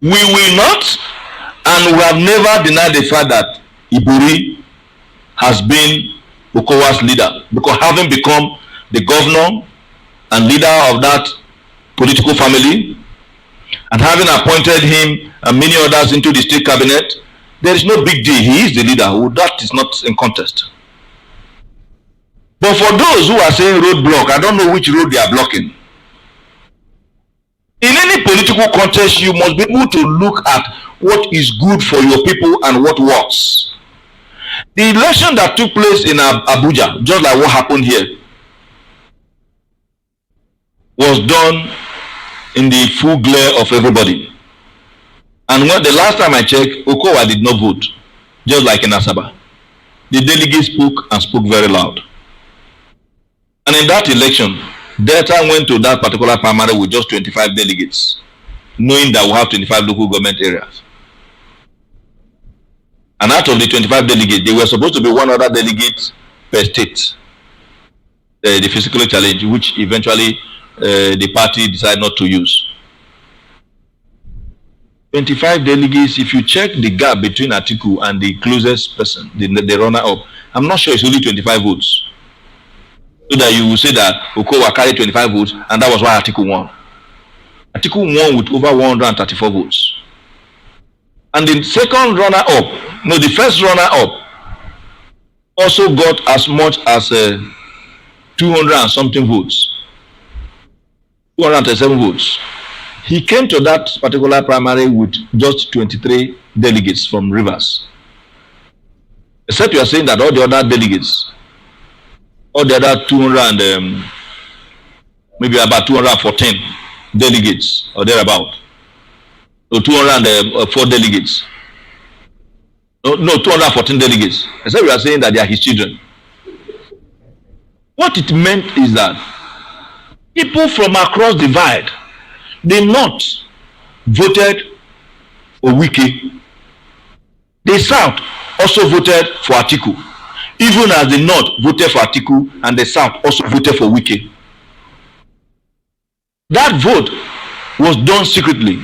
We will not, and we have never denied the fact that Ibori has been Okowa's leader, because having become the governor and leader of that political family, and having appointed him and many others into the state cabinet, there is no big deal. He is the leader. That is not in contest. But for those who are saying roadblock, I don't know which road they are blocking. In any political contest, you must be able to look at what is good for your people and what works. The election that took place in Abuja, just like what happened here, was done in the full glare of everybody. And when the last time I checked, Okowa did not vote, just like in Asaba. The delegates spoke and spoke very loud. And in that election, Delta went to that particular primary with just 25 delegates, knowing that we have 25 local government areas. And out of the 25 delegates, there were supposed to be one other delegate per state, the physically challenged, which eventually the party decided not to use. 25 delegates, if you check the gap between Atiku and the closest person, the runner-up, I'm not sure it's only 25 votes. So that you will say that Okowa carried 25 votes, and that was why Atiku won. Atiku won with over 134 votes. And the second runner-up, no, the first runner-up also got as much as 200 and something votes. 237 votes. He came to that particular primary with just 23 delegates from Rivers. Except you are saying that all the other delegates, all the other 200 maybe about 214 delegates or thereabout. So 204 delegates. No, 214 delegates. Except you are saying that they are his children. What it meant is that people from across the divide, the North voted for Wike. The South also voted for Atiku. Even as the North voted for Atiku and the South also voted for Wike. That vote was done secretly.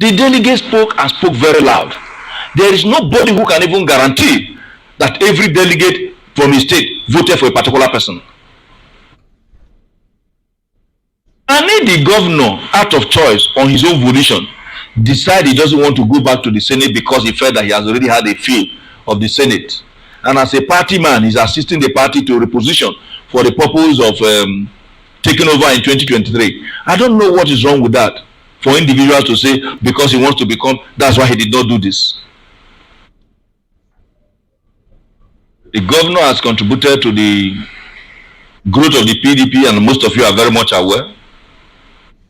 The delegates spoke and spoke very loud. There is nobody who can even guarantee that every delegate from a state voted for a particular person. And if the governor, out of choice, on his own volition, decide he doesn't want to go back to the Senate because he felt that he has already had a feel of the Senate, and as a party man, he's assisting the party to reposition for the purpose of taking over in 2023. I don't know what is wrong with that. For individuals to say because he wants to become, that's why he did not do this. The governor has contributed to the growth of the PDP, and most of you are very much aware.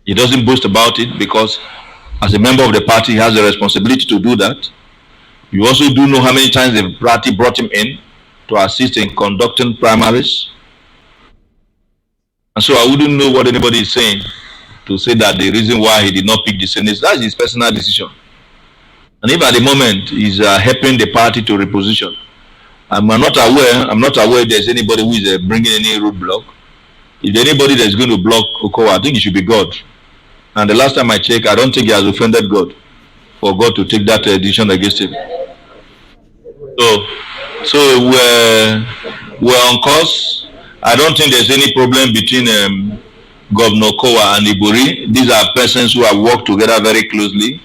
He doesn't boast about it because as a member of the party, he has the responsibility to do that. You also do know how many times the party brought him in to assist in conducting primaries. And so I wouldn't know what anybody is saying to say that the reason why he did not pick the Senate, that's his personal decision. And if at the moment he's helping the party to reposition, I'm not aware there's anybody who is bringing any roadblock. If anybody that's going to block Okowa, I think it should be God. And the last time I checked, I don't think he has offended God for God to take that decision against him. So we're on course. I don't think there's any problem between Governor Okowa and Ibori. These are persons who have worked together very closely.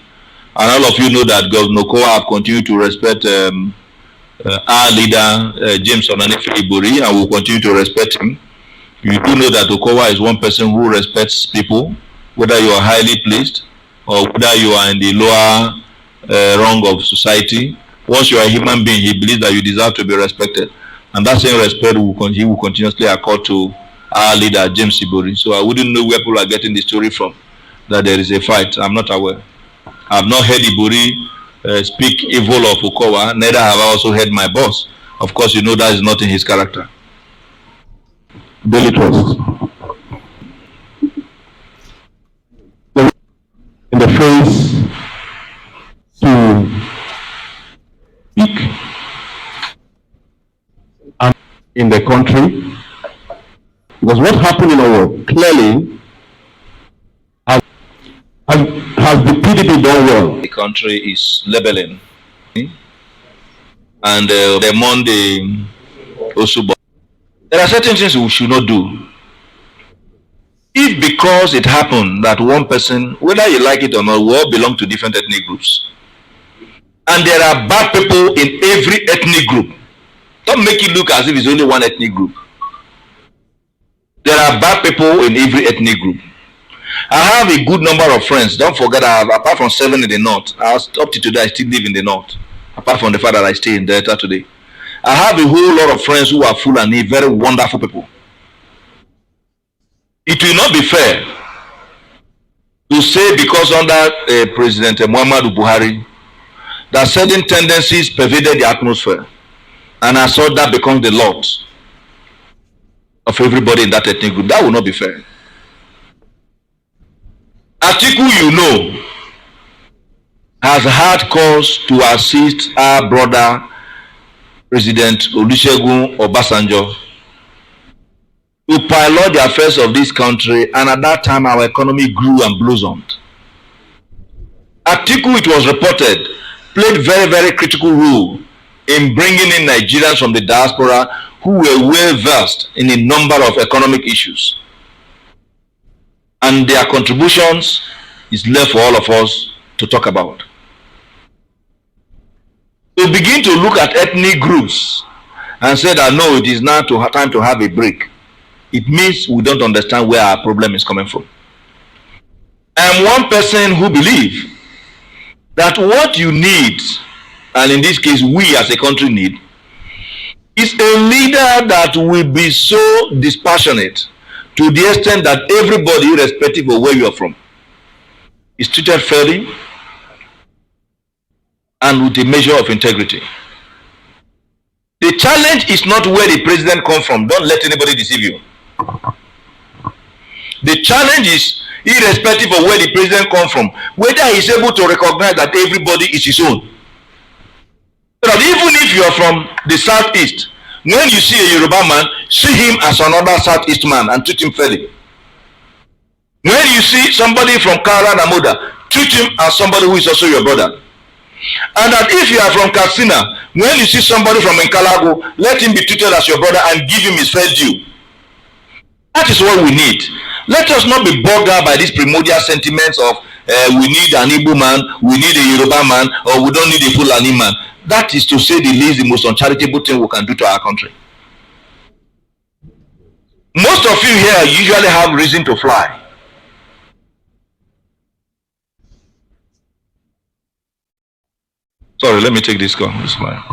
And all of you know that Governor Okowa have continued to respect our leader, James Onanefe Ibori, and will continue to respect him. You do know that Okowa is one person who respects people, whether you are highly placed or whether you are in the lower rung of society. Once you are a human being, he believes that you deserve to be respected. And that same respect he will continuously accord to our leader, James Ibori. So I wouldn't know where people are getting the story from, that there is a fight. I'm not aware. I have not heard Ibori speak evil of Okowa, neither have I also heard my boss. Of course, you know that is not in his character. Daily Trust. In the face to speak in the country, because what happened in our world clearly has has the PDP done well? The country is labeling. And the Monday also. There are certain things we should not do. If because it happened that one person, whether you like it or not, we all belong to different ethnic groups. And there are bad people in every ethnic group. Don't make it look as if it's only one ethnic group. There are bad people in every ethnic group. I have a good number of friends. Don't forget, I have, apart from 7 in the north, up to today I still live in the north. Apart from the fact that I stay in Delta today, I have a whole lot of friends who are full and very wonderful people. It will not be fair to say because under President Muhammadu Buhari that certain tendencies pervaded the atmosphere, and I saw that becomes the lot of everybody in that ethnic group. That will not be fair. Atiku, you know, has had cause to assist our brother President Olusegun Obasanjo to pilot the affairs of this country, and at that time our economy grew and blossomed. Atiku, it was reported, played very critical role in bringing in Nigerians from the diaspora who were well versed in a number of economic issues, and their contributions is left for all of us to talk about. To begin to look at ethnic groups and say that no, it is now time to have a break, it means we don't understand where our problem is coming from. I am one person who believes that what you need, and in this case we as a country need, is a leader that will be so dispassionate to the extent that everybody, irrespective of where you are from, is treated fairly and with a measure of integrity. The challenge is not where the president comes from. Don't let anybody deceive you. The challenge is, irrespective of where the president comes from, whether he is able to recognize that everybody is his own. So that even if you are from the southeast, when you see a Yoruba man, see him as another southeast man and treat him fairly. When you see somebody from Kara Namoda, treat him as somebody who is also your brother. And that if you are from Katsina, when you see somebody from Nkalago, let him be treated as your brother and give him his fair due. That is what we need. Let us not be bogged down by these primordial sentiments of we need an Igbo man, we need a Yoruba man, or we don't need a Fulani man. That is, to say the least, the most uncharitable thing we can do to our country. Most of you here usually have reason to fly. Sorry, let me take this call. It's fine.